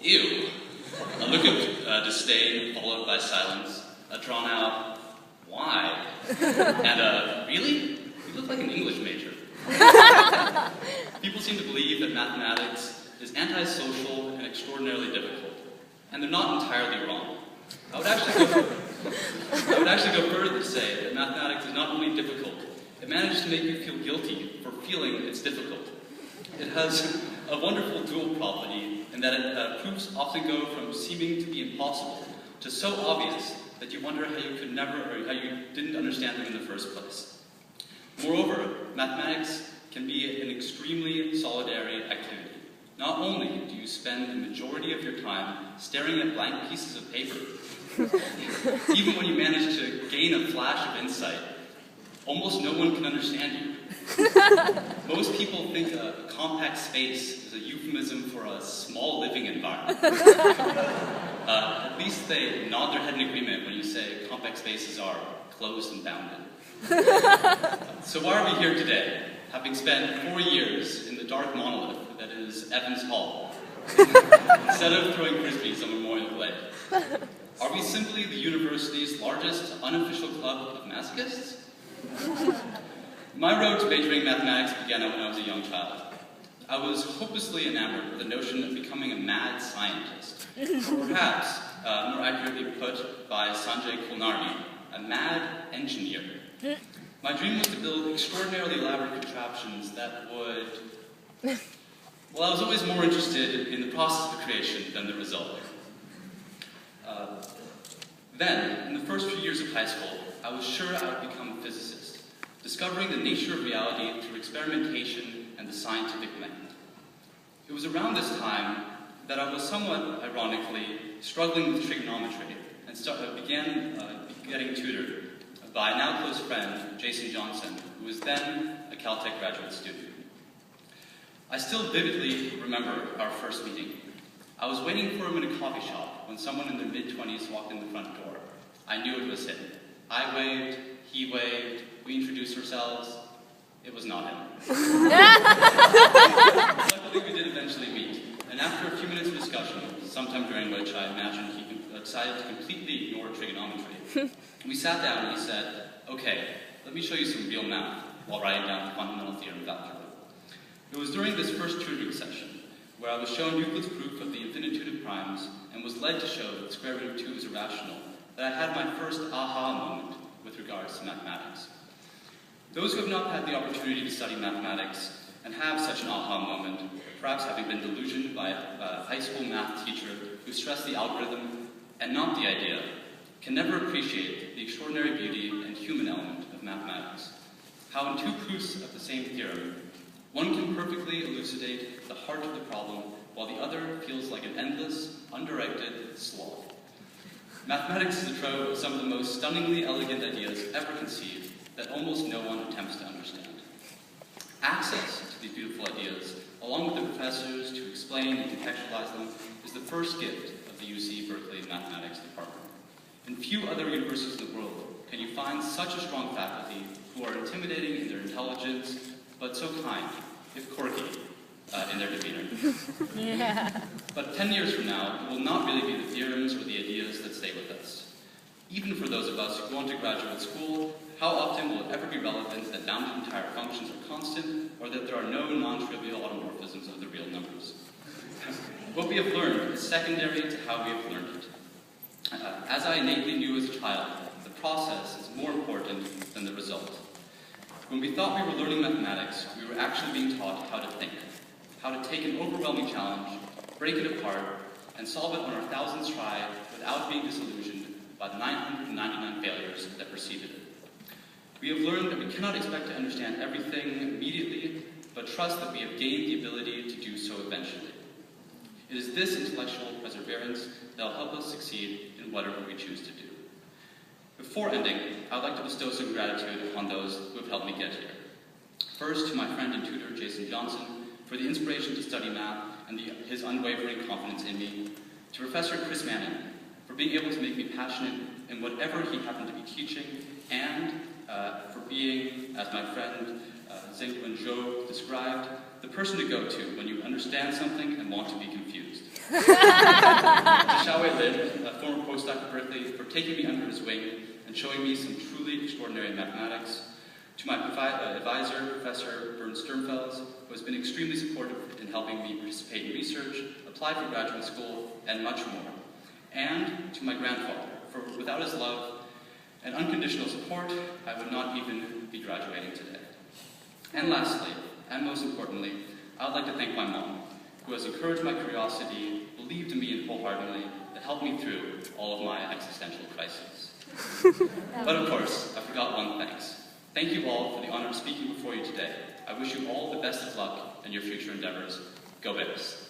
Ew. A look of disdain followed by silence, a drawn out, why? And really? You look like an English major. People seem to believe that mathematics is antisocial and extraordinarily difficult, and they're not entirely wrong. I would actually go further to say that mathematics is not only difficult, it manages to make you feel guilty for feeling it's difficult. It has a wonderful dual property in that proofs often go from seeming to be impossible to so obvious that you wonder how you could never, or how you didn't understand them in the first place. Moreover, mathematics can be an extremely solitary activity. Not only do you spend the majority of your time staring at blank pieces of paper, even when you manage to gain a flash of insight, almost no one can understand you. Most people think a compact space is a euphemism for a small living environment. At least they nod their head in agreement when you say compact spaces are closed and bounded. So why are we here today, having spent 4 years in the dark monolith that is Evans Hall, instead of throwing frisbees on Memorial Lake? Are we simply the university's largest unofficial club of masochists? My road to majoring in mathematics began when I was a young child. I was hopelessly enamored with the notion of becoming a mad scientist, or perhaps, more accurately put by Sanjay Kulkarni, a mad engineer. My dream was to build extraordinarily elaborate contraptions that would... Well, I was always more interested in the process of creation than the result. Then, in the first few years of high school, I was sure I would become a physicist, discovering the nature of reality through experimentation and the scientific method. It was around this time that I was somewhat ironically struggling with trigonometry and began getting tutored by a now close friend, Jason Johnson, who was then a Caltech graduate student. I still vividly remember our first meeting. I was waiting for him in a coffee shop when someone in their mid-20s walked in the front door. I knew it was him. I waved, he waved, we introduced ourselves. It was not him. Luckily, we did eventually meet, and after a few minutes of discussion, sometime during which I imagine he decided to completely ignore trigonometry, we sat down and he said, "Okay, let me show you some real math," while writing down the fundamental theorem of algebra. It was during this first tutoring session where I was shown Euclid's proof of the infinitude of primes and was led to show that the square root of 2 is irrational, that I had my first aha moment with regards to mathematics. Those who have not had the opportunity to study mathematics and have such an aha moment, perhaps having been delusioned by a high school math teacher who stressed the algorithm and not the idea, can never appreciate the extraordinary beauty and human element of mathematics. How in two proofs of the same theorem, one can perfectly elucidate the heart of the problem, while the other feels like an endless, undirected slog. Mathematics is a trove of some of the most stunningly elegant ideas ever conceived that almost no one attempts to understand. Access to these beautiful ideas, along with the professors to explain and contextualize them, is the first gift of the UC Berkeley Mathematics Department. In few other universities in the world can you find such a strong faculty who are intimidating in their intelligence, but so kind, if quirky, in their demeanor. Yeah. But 10 years from now, it will not really be the theorems or the ideas that stay with us. Even for those of us who go on to graduate school, how often will it ever be relevant that bounded entire functions are constant, or that there are no non-trivial automorphisms of the real numbers? What we have learned is secondary to how we have learned it. As I innately knew as a child, the process is more important than the result. When we thought we were learning mathematics, we were actually being taught how to think, how to take an overwhelming challenge, break it apart, and solve it on our 1000th try without being disillusioned by the 999 failures that preceded it. We have learned that we cannot expect to understand everything immediately, but trust that we have gained the ability to do so eventually. It is this intellectual perseverance that will help us succeed in whatever we choose to do. Before ending, I would like to bestow some gratitude upon those who have helped me get here. First, to my friend and tutor, Jason Johnson, for the inspiration to study math and his unwavering confidence in me. To Professor Chris Manning, for being able to make me passionate in whatever he happened to be teaching, and for being, as my friend Zheng Zhou described, the person to go to when you understand something and want to be confused. To Xiaowei Lin, a former postdoc at Berkeley, for taking me under his wing and showing me some truly extraordinary mathematics. To my advisor, Professor Bernd Sternfels, who has been extremely supportive in helping me participate in research, apply for graduate school, and much more. And to my grandfather, for without his love and unconditional support, I would not even be graduating today. And lastly, and most importantly, I would like to thank my mom, who has encouraged my curiosity, believed in me wholeheartedly, and helped me through all of my existential crises. But of course, I forgot one thanks. Thank you all for the honor of speaking before you today. I wish you all the best of luck in your future endeavors. Go Bears!